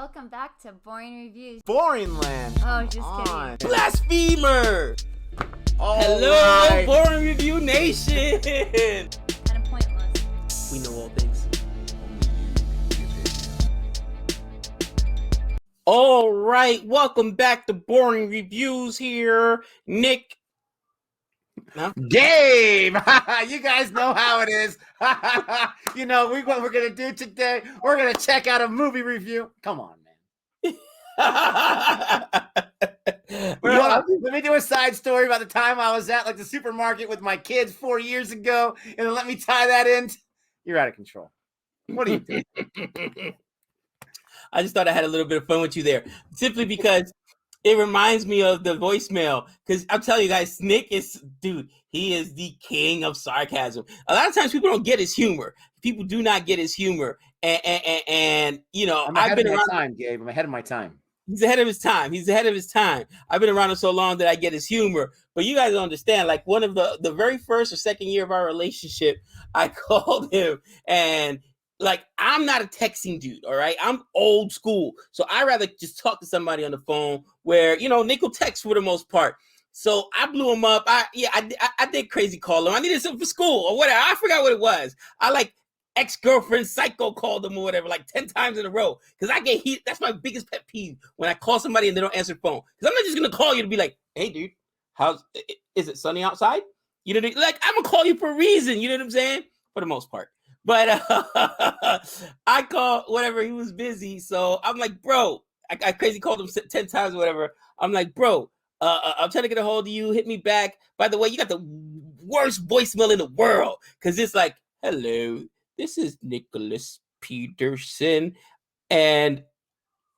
Welcome back to Boring Reviews. Boring land. Oh, just kidding. Blasphemer! Hello, right. Boring Review Nation! Kind of pointless. We know all things. All right, welcome back to Boring Reviews here. Nick. No? Gabe! You guys know how it is. You know what we're going to do today? We're going to check out a movie review. Come on, man. Let me do a side story about the time I was at the supermarket with my kids 4 years ago, and then let me tie that in. You're out of control. What are you doing? I just thought I had a little bit of fun with you there, simply because it reminds me of the voicemail. Because I'm telling you guys, Nick is, he is the king of sarcasm. A lot of times people don't get his humor. People do not get his humor. And you know, I've been around time, Gabe. I'm ahead of my time. He's ahead of his time. I've been around him so long that I get his humor. But you guys don't understand. Like one of the very first or second year of our relationship, I called him and I'm not a texting dude, all right? I'm old school. So I rather just talk to somebody on the phone where, Nick will text for the most part. So I blew him up. I did crazy call him. I needed something for school or whatever. I forgot what it was. I ex-girlfriend psycho called them or whatever 10 times in a row because I get heat. That's my biggest pet peeve when I call somebody and they don't answer the phone, because I'm not just gonna call you to be like, hey dude, is it sunny outside? I'm gonna call you for a reason, you know what I'm saying, for the most part. But I called whatever, he was busy, so I'm like, bro, I crazy called him 10 times or whatever. I'm like, bro, I'm trying to get a hold of you, hit me back. By the way, you got the worst voicemail in the world, because it's like, hello, this is Nicholas Peterson, and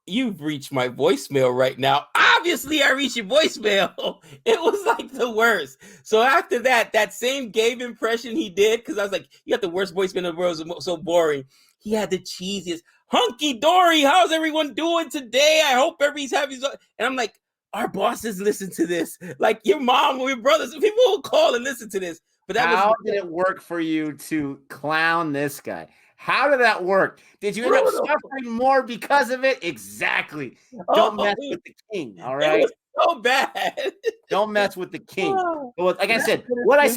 you've reached my voicemail right now. Obviously, I reached your voicemail. It was the worst. So after that same Gabe impression he did, because I was like, you got the worst voicemail in the world, so boring. He had the cheesiest, hunky dory. How's everyone doing today? I hope everybody's happy. And I'm like, our bosses listen to this. Your mom or your brothers, people will call and listen to this. But how did it work for you to clown this guy? How did that work? Did you end up suffering more because of it? Exactly. Don't mess with the king, all right? It was so bad. Don't mess with the king. Well, like I said,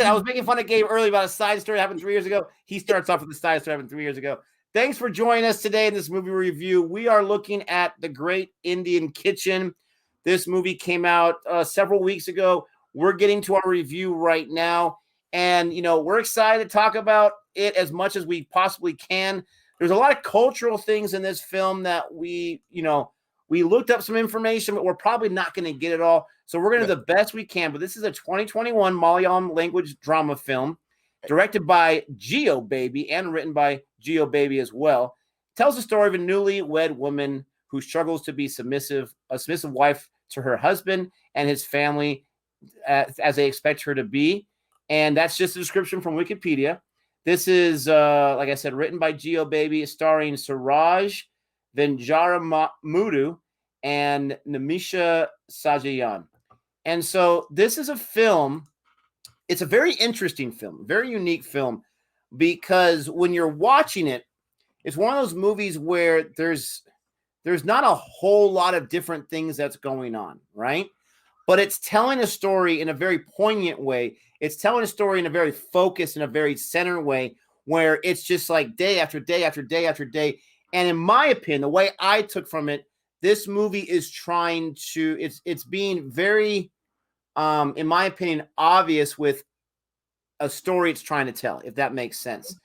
I was making fun of Gabe earlier about a side story that happened 3 years ago. He starts off with the side story that happened 3 years ago. Thanks for joining us today in this movie review. We are looking at The Great Indian Kitchen. This movie came out several weeks ago. We're getting to our review right now. And, we're excited to talk about it as much as we possibly can. There's a lot of cultural things in this film that we looked up some information, but we're probably not going to get it all. So we're going to do the best we can. But this is a 2021 Malayalam language drama film directed by Gabe and written by Gabe as well. It tells the story of a newly-wed woman who struggles to be a submissive wife to her husband and his family as they expect her to be. And that's just a description from Wikipedia. This is, like I said, written by Gabe, starring Suraj Venjaramudu and Namisha Sajayan. And so this is a film. It's a very interesting film, very unique film, because when you're watching it, it's one of those movies where there's not a whole lot of different things that's going on, right? But it's telling a story in a very poignant way. It's telling a story in a very focused and a very centered way, where it's just day after day after day after day. And in my opinion, the way I took from it, this movie is trying to, it's being very, in my opinion, obvious with a story it's trying to tell, if that makes sense.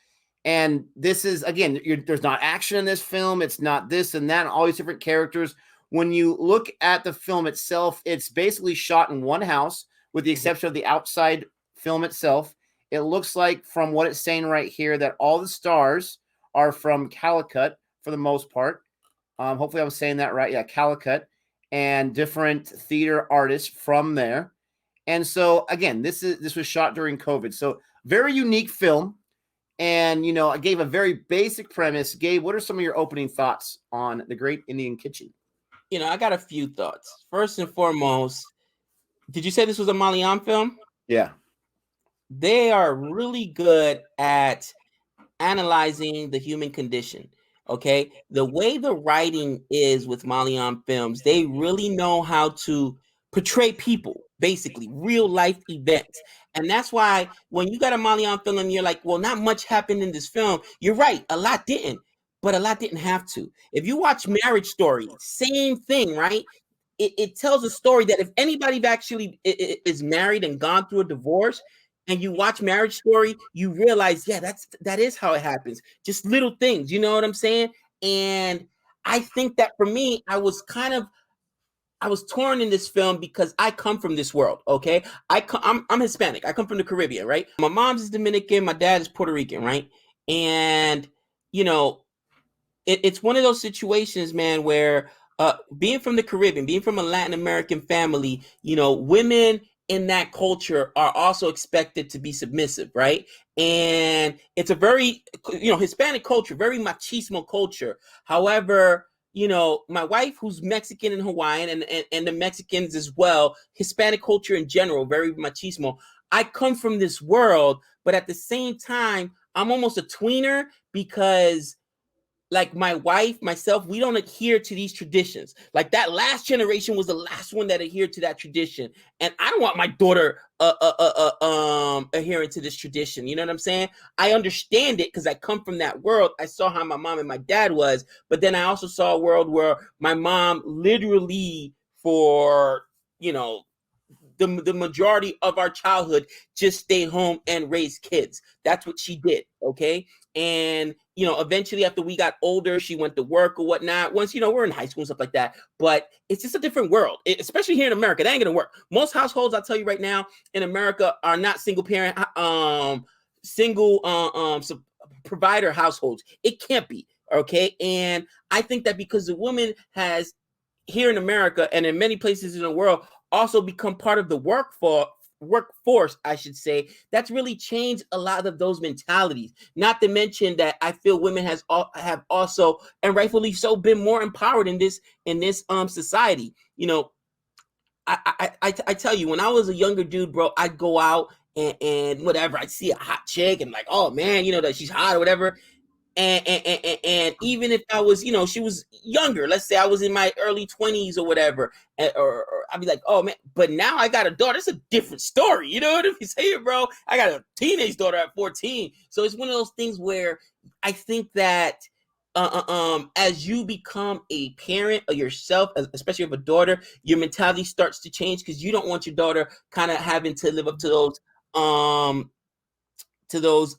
And this is, again, there's not action in this film. It's not this and that, and all these different characters. When you look at the film itself, it's basically shot in one house, with the exception of the outside film itself. It looks like, from what it's saying right here, that all the stars are from Calicut for the most part. Hopefully I'm saying that right. Yeah, Calicut, and different theater artists from there. And so, again, this was shot during COVID. So very unique film. And, I gave a very basic premise. Gabe, what are some of your opening thoughts on The Great Indian Kitchen? I got a few thoughts. First and foremost, did you say this was a Malayalam film? Yeah. They are really good at analyzing the human condition. Okay, the way the writing is with Malayalam films, they really know how to portray people, basically real life events. And that's why when you got a Malayalam film and you're like, well, not much happened in this film, you're right, a lot didn't, but a lot didn't have to. If you watch Marriage Story, same thing, right? It tells a story that if anybody actually is married and gone through a divorce, and you watch Marriage Story, you realize, yeah, that is how it happens. Just little things, you know what I'm saying? And I think that for me, I was torn in this film because I come from this world. Okay, I'm Hispanic. I come from the Caribbean, right? My mom's is Dominican, my dad is Puerto Rican, right? And you know, it's one of those situations, man, where being from the Caribbean, being from a Latin American family, women in that culture are also expected to be submissive, right? And it's a very, Hispanic culture, very machismo culture. However, my wife, who's Mexican and Hawaiian, and the Mexicans as well, Hispanic culture in general, very machismo. I come from this world, but at the same time, I'm almost a tweener because like my wife, myself, we don't adhere to these traditions. Like that last generation was the last one that adhered to that tradition, and I don't want my daughter adhering to this tradition. You know what I'm saying? I understand it because I come from that world. I saw how my mom and my dad was, but then I also saw a world where my mom literally for the majority of our childhood just stayed home and raised kids. That's what she did. Okay. And, eventually after we got older, she went to work or whatnot. Once, we're in high school and stuff like that, but it's just a different world, especially here in America. That ain't going to work. Most households, I'll tell you right now, in America are not single parent, provider households. It can't be. Okay. And I think that because the woman has here in America and in many places in the world also become part of the workforce, I should say, that's really changed a lot of those mentalities. Not to mention that I feel women have also, and rightfully so, been more empowered in this society. I tell you, when I was a younger dude, bro, I'd go out and whatever, I'd see a hot chick and like, oh man, that she's hot or whatever. And even if I was, she was younger, let's say I was in my early 20s or whatever, or I'd be like, oh man, but now I got a daughter. It's a different story. You know what I'm saying, bro? I got a teenage daughter at 14. So it's one of those things where I think that as you become a parent of yourself, especially of a daughter, your mentality starts to change because you don't want your daughter kind of having to live up to those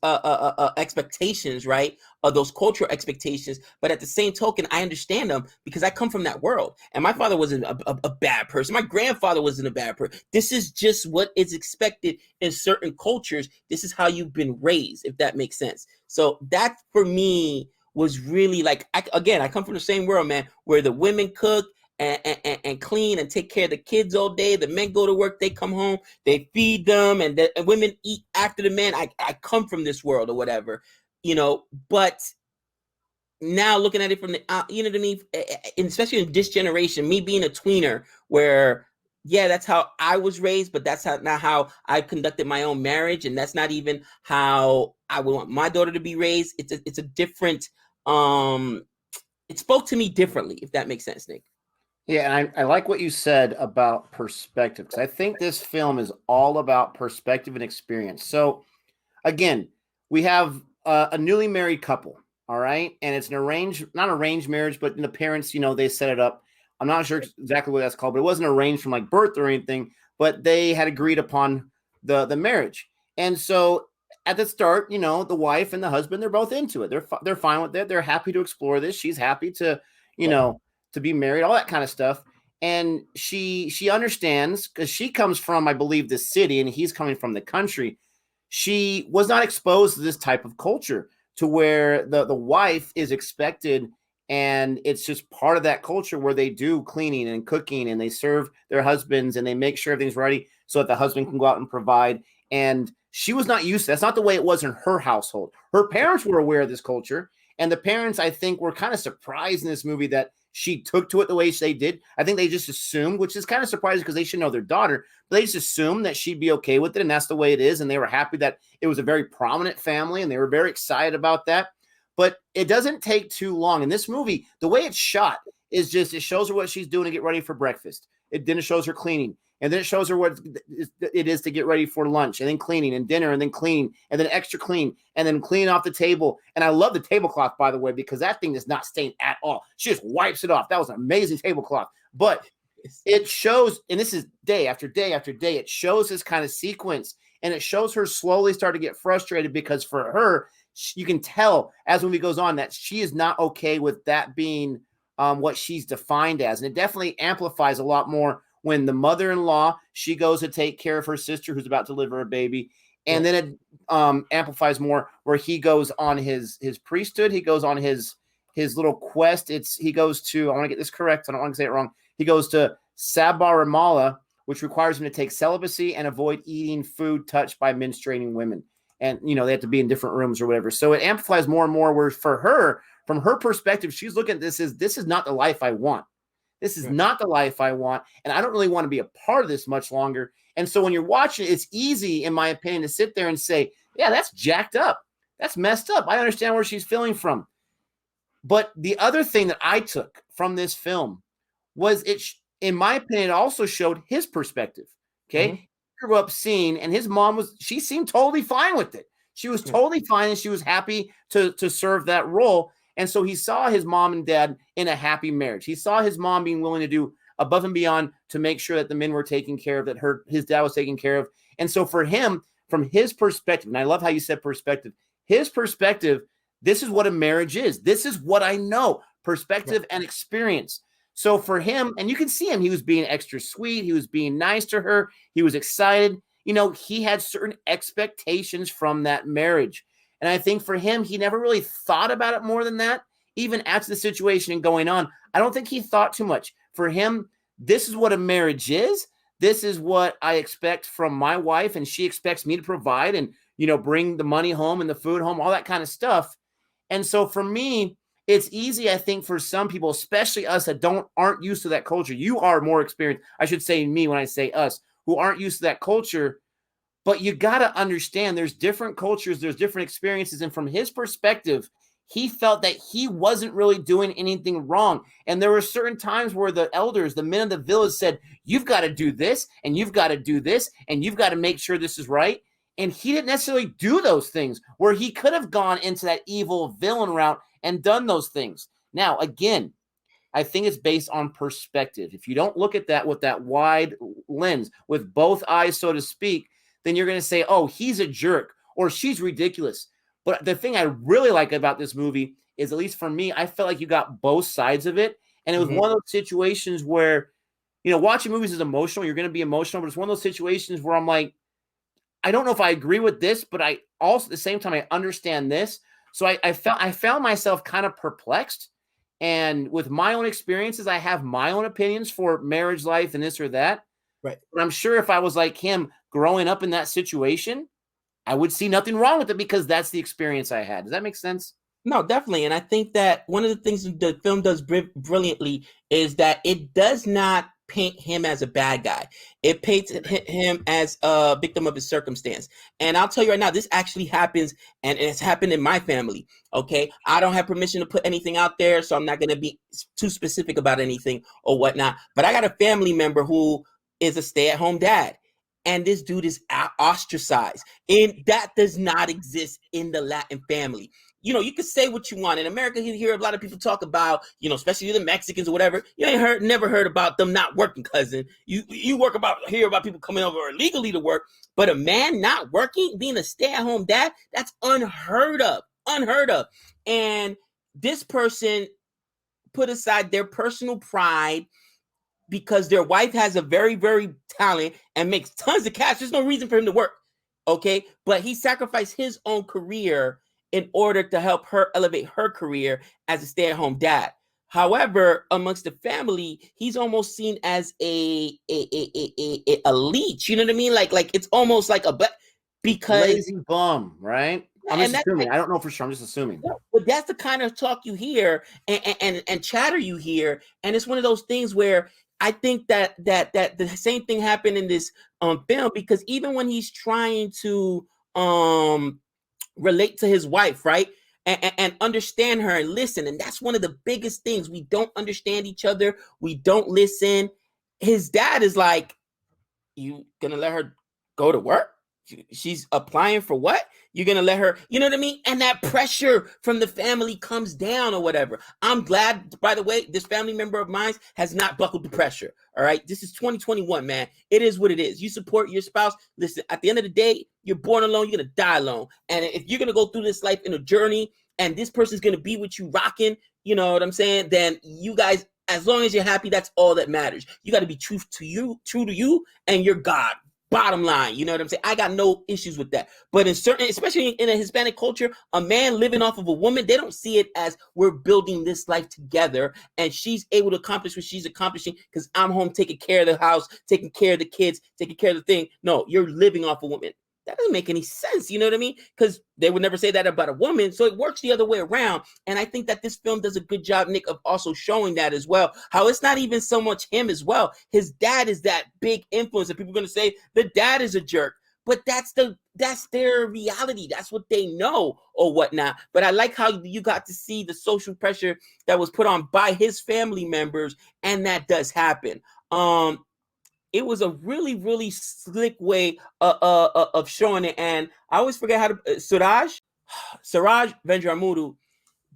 expectations, right? Those cultural expectations. But at the same token, I understand them because I come from that world. And my father wasn't a bad person. My grandfather wasn't a bad person. This is just what is expected in certain cultures. This is how you've been raised, if that makes sense. So that for me was really like, I come from the same world, man, where the women cook and clean and take care of the kids all day. The men go to work, they come home, they feed them, and the women eat after the men. I come from this world or whatever, but now looking at it from the, you know what I mean? And especially in this generation, me being a tweener where, yeah, that's how I was raised, but that's not how I conducted my own marriage. And that's not even how I would want my daughter to be raised. It's a different, it spoke to me differently, if that makes sense, Nick. Yeah, and I like what you said about perspective, because I think this film is all about perspective and experience. So, again, we have a newly married couple, all right? And it's not arranged marriage, but the parents, they set it up. I'm not sure exactly what that's called, but it wasn't arranged from like birth or anything, but they had agreed upon the marriage. And so at the start, the wife and the husband, they're both into it. They're fine with it. They're happy to explore this. She's happy to, to be married, all that kind of stuff. And she understands because she comes from, I believe, the city and he's coming from the country. She was not exposed to this type of culture to where the wife is expected, and it's just part of that culture where they do cleaning and cooking and they serve their husbands and they make sure everything's ready so that the husband can go out and provide. And she was not used to that. That's not the way it was in her household. Her parents were aware of this culture, and the parents, I think, were kind of surprised in this movie that she took to it the way they did. I think they just assumed, which is kind of surprising because they should know their daughter, but they just assumed that she'd be okay with it, and that's the way it is. And they were happy that it was a very prominent family, and they were very excited about that. but it doesn't take too long. In this movie, the way it's shot is just, it shows her what she's doing to get ready for breakfast. Then it shows her cleaning. And then it shows her what it is to get ready for lunch, and then cleaning, and dinner, and then cleaning, and then extra clean, and then cleaning off the table. And I love the tablecloth, by the way, because that thing is not stained at all. She just wipes it off. That was an amazing tablecloth. But it shows, and this is day after day after day, it shows this kind of sequence, and it shows her slowly start to get frustrated, because for her, you can tell as the movie goes on that she is not okay with that being what she's defined as. And it definitely amplifies a lot more when the mother-in-law, she goes to take care of her sister who's about to deliver a baby. And then it amplifies more where he goes on his priesthood. He goes on his little quest. He goes to, I want to get this correct, I don't want to say it wrong. He goes to Sabarimala, which requires him to take celibacy and avoid eating food touched by menstruating women. And, they have to be in different rooms or whatever. So it amplifies more and more, where for her, from her perspective, she's looking at this as, this is not the life I want. This is not the life I want, and I don't really want to be a part of this much longer. And so when you're watching, it's easy, in my opinion, to sit there and say, yeah, that's jacked up. That's messed up. I understand where she's feeling from. But the other thing that I took from this film was in my opinion, it also showed his perspective. Okay. Mm-hmm. He grew up seeing, and his mom she seemed totally fine with it. She was totally fine, and she was happy to serve that role. And so he saw his mom and dad in a happy marriage. He saw his mom being willing to do above and beyond to make sure that the men were taken care of, that his dad was taken care of. And so for him, from his perspective, and I love how you said perspective, his perspective, this is what a marriage is. This is what I know, perspective and experience. So for him, and you can see him, he was being extra sweet. He was being nice to her. He was excited. He had certain expectations from that marriage. And I think for him, he never really thought about it more than that. Even after the situation and going on, I don't think he thought too much. For him, this is what a marriage is. This is what I expect from my wife, and she expects me to provide and, bring the money home and the food home, all that kind of stuff. And so for me, it's easy, I think, for some people, especially us that aren't used to that culture. You are more experienced. I should say me when I say us, who aren't used to that culture. But you got to understand there's different cultures, there's different experiences. And from his perspective, he felt that he wasn't really doing anything wrong. And there were certain times where the elders, the men of the village said, you've got to do this, and you've got to do this, and you've got to make sure this is right. And he didn't necessarily do those things, where he could have gone into that evil villain route and done those things. Now, again, I think it's based on perspective. If you don't look at that with that wide lens, with both eyes, so to speak, then you're going to say, oh, he's a jerk or she's ridiculous. But the thing I really like about this movie is, at least for me, I felt like you got both sides of it. And it was one of those situations where, watching movies is emotional. You're going to be emotional, but it's one of those situations where I'm like, I don't know if I agree with this, but I also, at the same time, I understand this. So I found myself kind of perplexed. And with my own experiences, I have my own opinions for marriage life and this or that. Right. But I'm sure if I was like him growing up in that situation, I would see nothing wrong with it, because that's the experience I had. Does that make sense? No, definitely. And I think that one of the things the film does brilliantly is that it does not paint him as a bad guy. It paints him as a victim of his circumstance. And I'll tell you right now, this actually happens, and it's happened in my family. Okay. I don't have permission to put anything out there, so I'm not going to be too specific about anything or whatnot. But I got a family member who is a stay-at-home dad. And this dude is ostracized. And that does not exist in the Latin family. You can say what you want. In America, you hear a lot of people talk about, especially the Mexicans or whatever. You ain't never heard about them not working, cousin. You hear about people coming over illegally to work. But a man not working, being a stay-at-home dad, that's unheard of. Unheard of. And this person put aside their personal pride because their wife has a very, very talent and makes tons of cash. There's no reason for him to work. Okay. But he sacrificed his own career in order to help her elevate her career as a stay-at-home dad. However, amongst the family, he's almost seen as a leech. You know what I mean? Like it's almost like because lazy bum, right? I'm just assuming. I don't know for sure. I'm just assuming. But that's the kind of talk you hear and chatter you hear. And it's one of those things where I think that the same thing happened in this film, because even when he's trying to relate to his wife, right? and understand her and listen. And that's one of the biggest things. We don't understand each other. We don't listen. His dad is like, you gonna let her go to work? She's applying for what? You're gonna let her, you know what I mean? And that pressure from the family comes down or whatever. I'm glad, by the way, this family member of mine has not buckled the pressure. All right. This is 2021, man. It is what it is. You support your spouse. Listen, at the end of the day, you're born alone, you're gonna die alone. And if you're gonna go through this life in a journey and this person's gonna be with you rocking, you know what I'm saying? Then you guys, as long as you're happy, that's all that matters. You got to be true to you and your God. Bottom line, you know what I'm saying? I got no issues with that. But in certain, especially in a Hispanic culture, a man living off of a woman, they don't see it as we're building this life together. And she's able to accomplish what she's accomplishing because I'm home taking care of the house, taking care of the kids, taking care of the thing. No, you're living off a woman. That doesn't make any sense. You know what I mean? Because they would never say that about a woman. So it works the other way around. And I think that this film does a good job, Nick, of also showing that as well. How it's not even so much him as well. His dad is that big influence. And people are going to say the dad is a jerk. But that's their reality. That's what they know or whatnot. But I like how you got to see the social pressure that was put on by his family members. And that does happen. It was a really, really slick way of showing it. And I always forget how to, Suraj Vendramudu,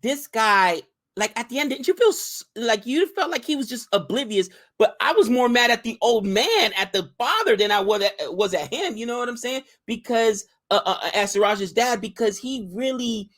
this guy, like at the end, didn't you feel like you felt like he was just oblivious? But I was more mad at the old man, at the father, than I was at him. You know what I'm saying? Because as Suraj's dad, because he really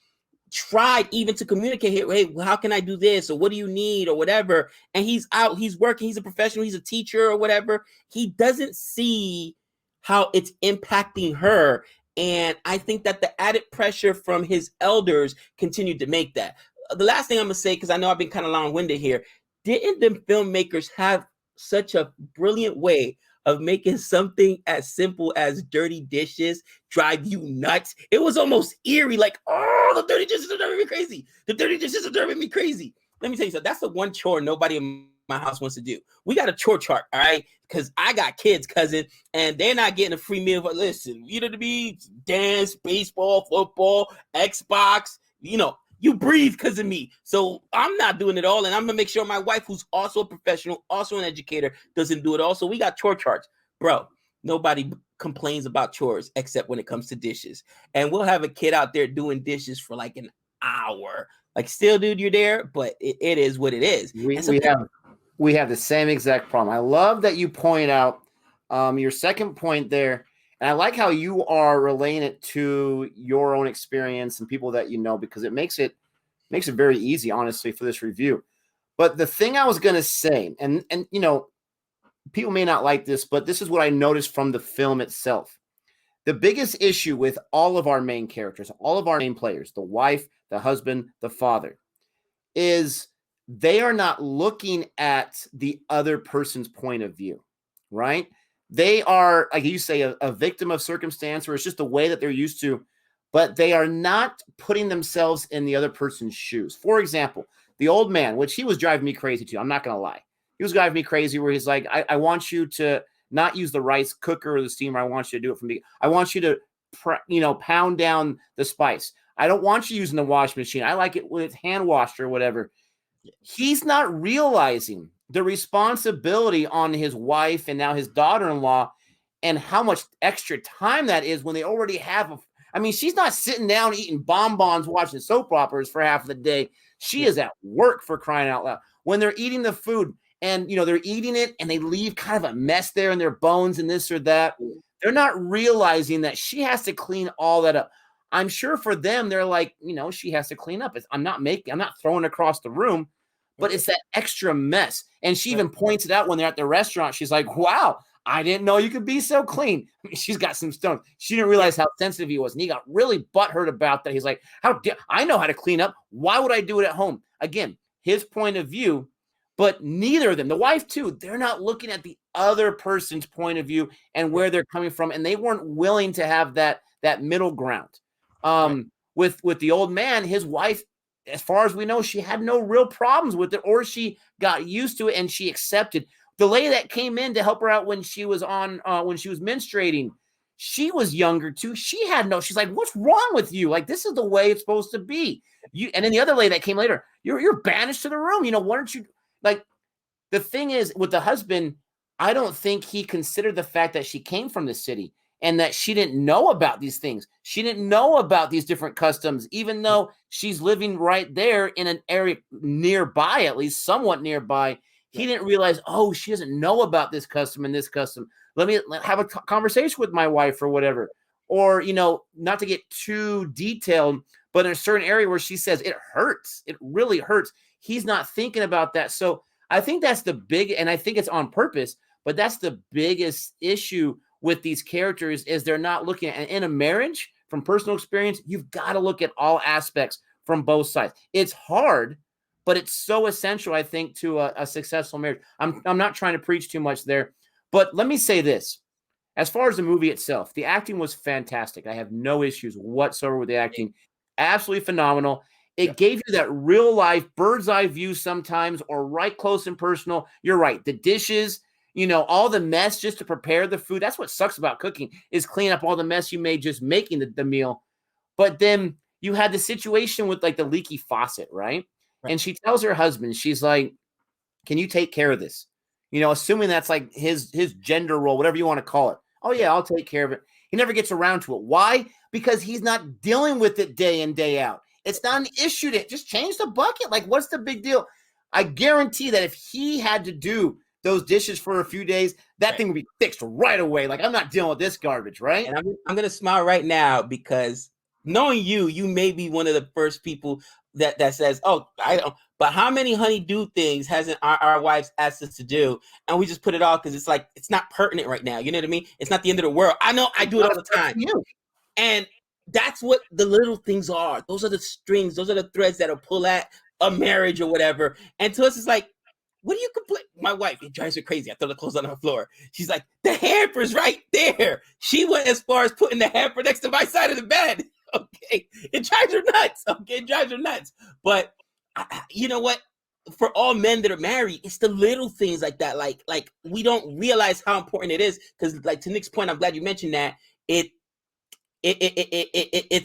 tried even to communicate, hey, how can I do this, or what do you need, or whatever. And he's out, he's working, he's a professional, he's a teacher or whatever. He doesn't see how it's impacting her. And I think that the added pressure from his elders continued to make that. The last thing I'm gonna say, because I know I've been kind of long-winded here, didn't the filmmakers have such a brilliant way of making something as simple as dirty dishes drive you nuts? It was almost eerie, like, oh, the dirty dishes are driving me crazy. The dirty dishes are driving me crazy. Let me tell you something. That's the one chore nobody in my house wants to do. We got a chore chart, all right? Because I got kids, cousin, and they're not getting a free meal. But listen, you know, to be dance, baseball, football, Xbox, you know, you breathe because of me. So I'm not doing it all. And I'm going to make sure my wife, who's also a professional, also an educator, doesn't do it all. So we got chore charts. Bro, nobody complains about chores except when it comes to dishes. And we'll have a kid out there doing dishes for like an hour. Like, still, dude, you're there, but it is what it is. We have the same exact problem. I love that you point out your second point there. And I like how you are relaying it to your own experience and people that you know, because it makes it very easy, honestly, for this review. But the thing I was going to say, and you know, people may not like this, but this is what I noticed from the film itself. The biggest issue with all of our main characters, all of our main players, the wife, the husband, the father, is they are not looking at the other person's point of view, right? They are, like you say, a victim of circumstance, or it's just the way that they're used to, but they are not putting themselves in the other person's shoes. For example, the old man, which he was driving me crazy too. I'm not going to lie. He was driving me crazy where he's like, I want you to not use the rice cooker or the steamer. I want you to do it from the, I want you to, pound down the spice. I don't want you using the washing machine. I like it when it's hand washed or whatever. He's not realizing the responsibility on his wife and now his daughter-in-law and how much extra time that is when they already have she's not sitting down eating bonbons watching soap operas for half of the day. She is at work, for crying out loud. When they're eating the food and, they're eating it and they leave kind of a mess there in their bones and this or that, they're not realizing that she has to clean all that up. I'm sure for them, they're like, she has to clean up. I'm not throwing across the room, but it's that extra mess. And she even points it out when they're at the restaurant. She's like, wow, I didn't know you could be so clean. She's got some stones. She didn't realize how sensitive he was. And he got really butthurt about that. He's like, I know how to clean up. Why would I do it at home? Again, his point of view, but neither of them, the wife too, they're not looking at the other person's point of view and where they're coming from. And they weren't willing to have that middle ground. With the old man, his wife, as far as we know, she had no real problems with it, or she got used to it and she accepted. The lady that came in to help her out when she was menstruating, She was younger too. She had no, she's like, what's wrong with you? Like, this is the way it's supposed to be. And then the other lady that came later, you're banished to the room. Why don't you, like, the thing is with the husband, I don't think he considered the fact that she came from the city and that she didn't know about these things. She didn't know about these different customs, even though she's living right there in an area nearby, at least somewhat nearby. He didn't realize, oh, she doesn't know about this custom and this custom. Let me have a conversation with my wife or whatever. Or, not to get too detailed, but in a certain area where she says it hurts, it really hurts. He's not thinking about that. So I think that's the big, and I think it's on purpose, but that's the biggest issue with these characters is they're not looking at, in a marriage, from personal experience, you've got to look at all aspects from both sides. It's hard, but it's so essential, I think, to a successful marriage. I'm not trying to preach too much there, but let me say this. As far as the movie itself, the acting was fantastic. I have no issues whatsoever with the acting. Absolutely phenomenal. It gave you that real life bird's eye view sometimes, or right close and personal. You're right. The dishes, all the mess just to prepare the food. That's what sucks about cooking, is clean up all the mess you made just making the meal. But then you had the situation with like the leaky faucet, right? And she tells her husband, she's like, can you take care of this? Assuming that's like his gender role, whatever you want to call it. Oh yeah, I'll take care of it. He never gets around to it. Why? Because he's not dealing with it day in, day out. It's not an issue to just change the bucket. Like, what's the big deal? I guarantee that if he had to do those dishes for a few days, that thing would be fixed right away. Like, I'm not dealing with this garbage, right? And I'm going to smile right now because knowing you may be one of the first people that says, oh, I don't. But how many honey-do things hasn't our wives asked us to do? And we just put it off because it's like, it's not pertinent right now. You know what I mean? It's not the end of the world. I know I do it all the time. And that's what the little things are. Those are the strings. Those are the threads that'll pull at a marriage or whatever. And to us, it's like, what do you complain? My wife, it drives her crazy. I throw the clothes on her floor. She's like, the hamper's right there. She went as far as putting the hamper next to my side of the bed. Okay. It drives her nuts. Okay. It drives her nuts. But you know what? For all men that are married, it's the little things like that. Like we don't realize how important it is. Because like to Nick's point, I'm glad you mentioned that. It's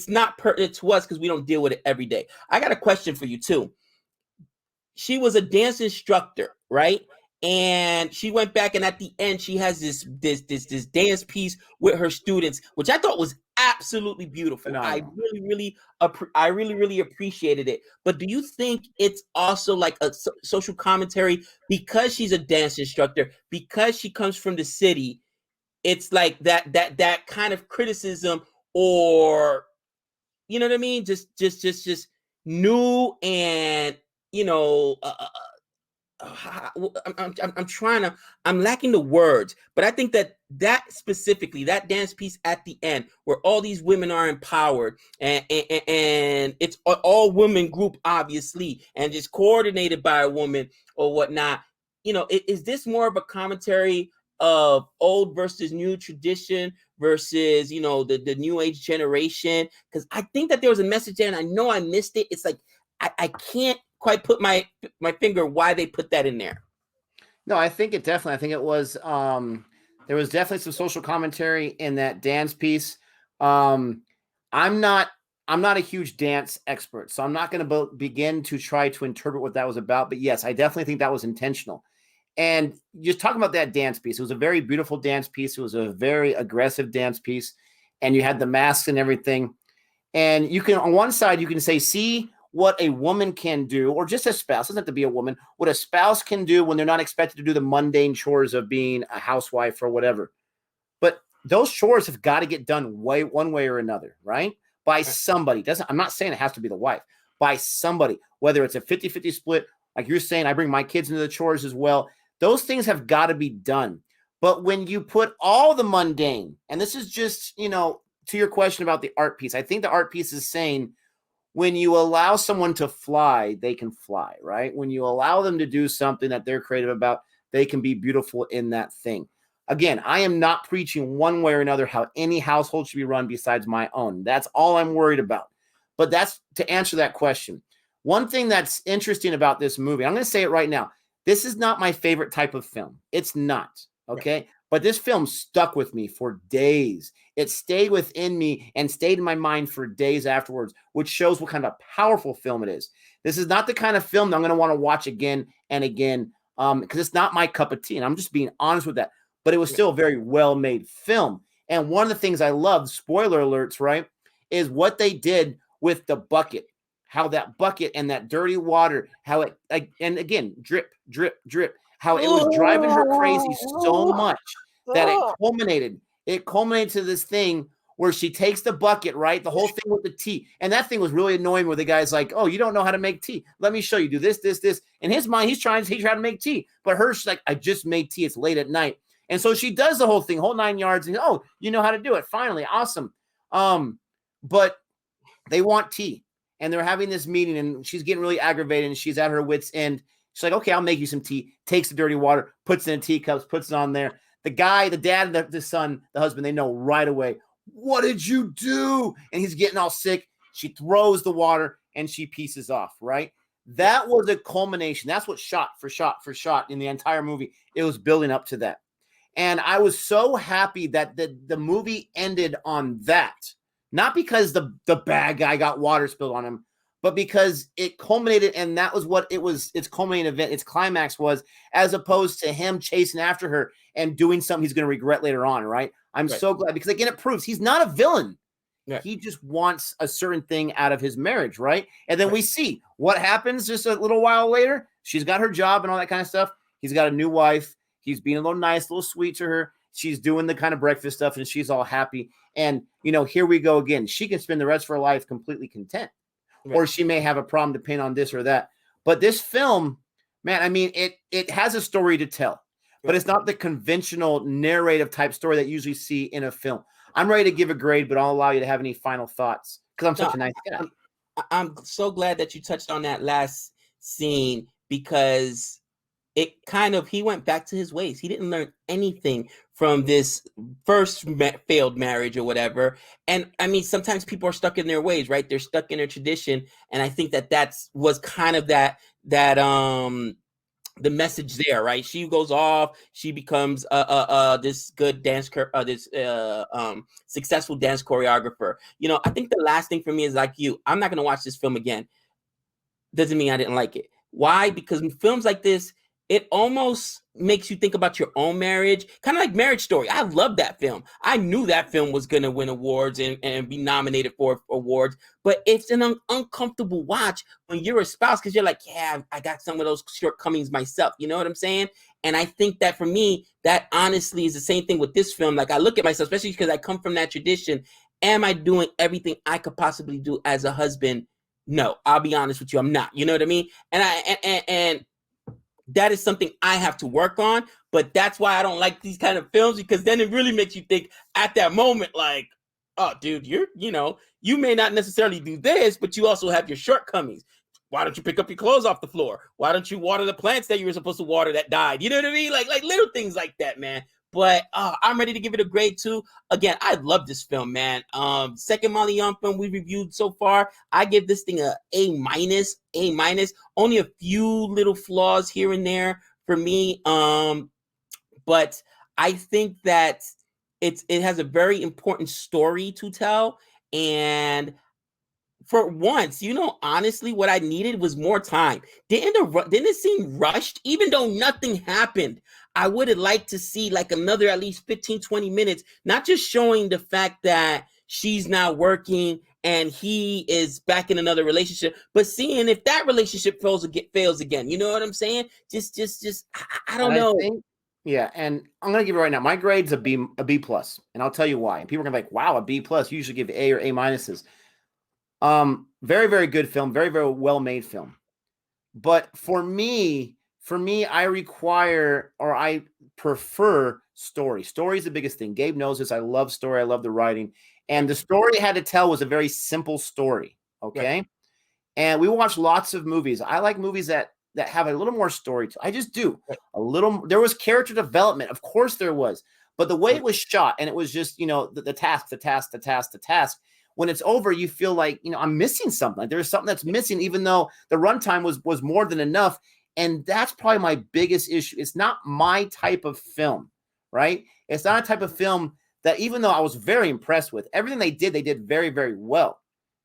not pertinent to us because we don't deal with it every day. I got a question for you too. She was a dance instructor, right? And she went back, and at the end, she has this dance piece with her students, which I thought was absolutely beautiful. Phenomenal. I really appreciated it. But do you think it's also like a social commentary because she's a dance instructor, because she comes from the city? It's like that kind of criticism, or you know what I mean? Just new and I'm lacking the words, but I think that specifically, that dance piece at the end where all these women are empowered and it's all women group, obviously, and just coordinated by a woman or whatnot. Is this more of a commentary of old versus new tradition versus, the new age generation? Because I think that there was a message there and I know I missed it. It's like, I can't quite put my finger why they put that in there. No, I think it was, there was definitely some social commentary in that dance piece. I'm not a huge dance expert, so I'm not going to begin to try to interpret what that was about. But yes, I definitely think that was intentional. And just talking about that dance piece, it was a very beautiful dance piece. It was a very aggressive dance piece. And you had the masks and everything. And you can, on one side, you can say, see what a woman can do, or just a spouse, doesn't have to be a woman, what a spouse can do when they're not expected to do the mundane chores of being a housewife or whatever. But those chores have got to get done one way or another, right? By somebody. I'm not saying it has to be the wife. By somebody, whether it's a 50-50 split, like you're saying, I bring my kids into the chores as well. Those things have got to be done. But when you put all the mundane, and this is just, to your question about the art piece, I think the art piece is saying, when you allow someone to fly, they can fly, right? When you allow them to do something that they're creative about, they can be beautiful in that thing. Again, I am not preaching one way or another how any household should be run besides my own. That's all I'm worried about. But that's to answer that question. One thing that's interesting about this movie, I'm going to say it right now. This is not my favorite type of film. It's not, okay? But this film stuck with me for days. It stayed within me and stayed in my mind for days afterwards, which shows what kind of powerful film it is. This is not the kind of film that I'm going to want to watch again and again, because it's not my cup of tea. And I'm just being honest with that. But it was still a very well-made film. And one of the things I love, spoiler alerts, right, is what they did with the bucket. How that bucket and that dirty water, how it, and again, drip, drip, drip, how it was driving her crazy so much that it culminated to this thing where she takes the bucket, right? The whole thing with the tea. And that thing was really annoying where the guy's like, oh, you don't know how to make tea. Let me show you. Do this, this, this. In his mind, he's trying to make tea. But her, she's like, I just made tea. It's late at night. And so she does the whole thing, whole 9 yards. And, oh, you know how to do it. Finally. Awesome. But they want tea. And they're having this meeting, and she's getting really aggravated, and she's at her wit's end. She's like, okay, I'll make you some tea. Takes the dirty water, puts it in teacups, puts it on there. The guy, the dad, the son, the husband, they know right away, what did you do? And he's getting all sick. She throws the water, and she pieces off, right? That was a culmination. That's what shot for shot in the entire movie. It was building up to that. And I was so happy that the movie ended on that. Not because the bad guy got water spilled on him, but because it culminated, and that was what it was, its culminating event, its climax was, as opposed to him chasing after her and doing something he's going to regret later on, right? I'm so glad, because again, it proves he's not a villain. Yeah. He just wants a certain thing out of his marriage, right? And then we see what happens just a little while later. She's got her job and all that kind of stuff. He's got a new wife. He's being a little nice, a little sweet to her. She's doing the kind of breakfast stuff, and she's all happy. And, here we go again. She can spend the rest of her life completely content. Right. Or she may have a problem depending on this or that. But this film, man, I mean, it has a story to tell. But it's not the conventional narrative type story that you usually see in a film. I'm ready to give a grade, but I'll allow you to have any final thoughts, because I'm such a nice guy. I'm so glad that you touched on that last scene, because it kind of, he went back to his ways. He didn't learn anything from this first failed marriage or whatever. And I mean, sometimes people are stuck in their ways, right? They're stuck in their tradition. And I think that was kind of that the message there, right? She goes off, she becomes this good successful dance choreographer. I think the last thing for me is, like you, I'm not going to watch this film again. Doesn't mean I didn't like it. Why? Because in films like this, it almost makes you think about your own marriage, kind of like Marriage Story. I love that film. I knew that film was going to win awards and be nominated for awards, but it's an uncomfortable watch when you're a spouse, because you're like, yeah, I got some of those shortcomings myself. You know what I'm saying? And I think that for me, that honestly is the same thing with this film. Like, I look at myself, especially because I come from that tradition. Am I doing everything I could possibly do as a husband? No, I'll be honest with you, I'm not. You know what I mean? And that is something I have to work on, but that's why I don't like these kind of films, because then it really makes you think at that moment, like, oh, dude, you may not necessarily do this, but you also have your shortcomings. Why don't you pick up your clothes off the floor? Why don't you water the plants that you were supposed to water that died? You know what I mean? Like little things like that, man. But I'm ready to give it a grade 2. Again, I love this film, man. Second Malayalam film we reviewed so far. I give this thing a A-. Only a few little flaws here and there for me. But I think that it has a very important story to tell. And for once, honestly, what I needed was more time. Didn't it seem rushed? Even though nothing happened, I would have liked to see like another at least 15, 20 minutes, not just showing the fact that she's not working and he is back in another relationship, but seeing if that relationship fails again. You know what I'm saying? Just, I don't know. Yeah, and I'm gonna give it right now. My grade's a B+, and I'll tell you why. And people are gonna be like, "Wow, a B+." You usually give A or A-. Very, very good film. Very, very well-made film. But for me, I require, or I prefer story. Story is the biggest thing. Gabe knows this. I love story. I love the writing. And the story I had to tell was a very simple story. Okay. Right. And we watch lots of movies. I like movies that have a little more story. I just do. Right. There was character development. Of course there was. But the way it was shot, and it was just, the task. When it's over, you feel like, I'm missing something. Like there's something that's missing, even though the runtime was more than enough. And that's probably my biggest issue. It's not my type of film, right? It's not a type of film that, even though I was very impressed with everything they did very, very well.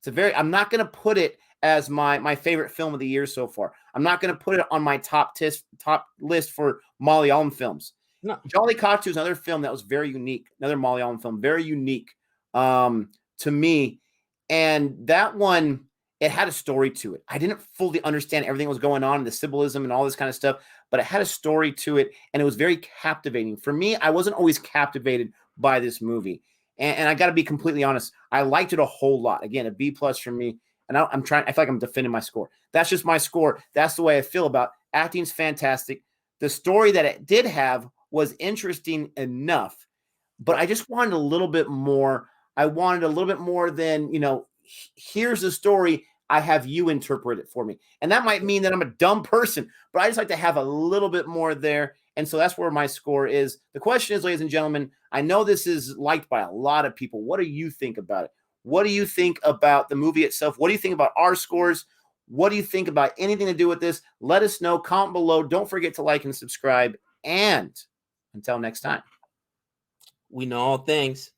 I'm not going to put it as my favorite film of the year so far. I'm not going to put it on my top list for Malayalam films. No. Jolly Katu is another film that was very unique, another Malayalam film, very unique to me. And that one, it had a story to it. I didn't fully understand everything that was going on, the symbolism and all this kind of stuff, but it had a story to it, and it was very captivating. For me, I wasn't always captivated by this movie. And I got to be completely honest, I liked it a whole lot. Again, a B+ for me. And I feel like I'm defending my score. That's just my score. That's the way I feel about it. Acting's fantastic. The story that it did have was interesting enough, but I just wanted a little bit more. I wanted a little bit more than, here's the story. I have you interpret it for me. And that might mean that I'm a dumb person, but I just like to have a little bit more there. And so that's where my score is. The question is, ladies and gentlemen, I know this is liked by a lot of people. What do you think about it? What do you think about the movie itself? What do you think about our scores? What do you think about anything to do with this? Let us know. Comment below. Don't forget to like and subscribe. And until next time. We know all things.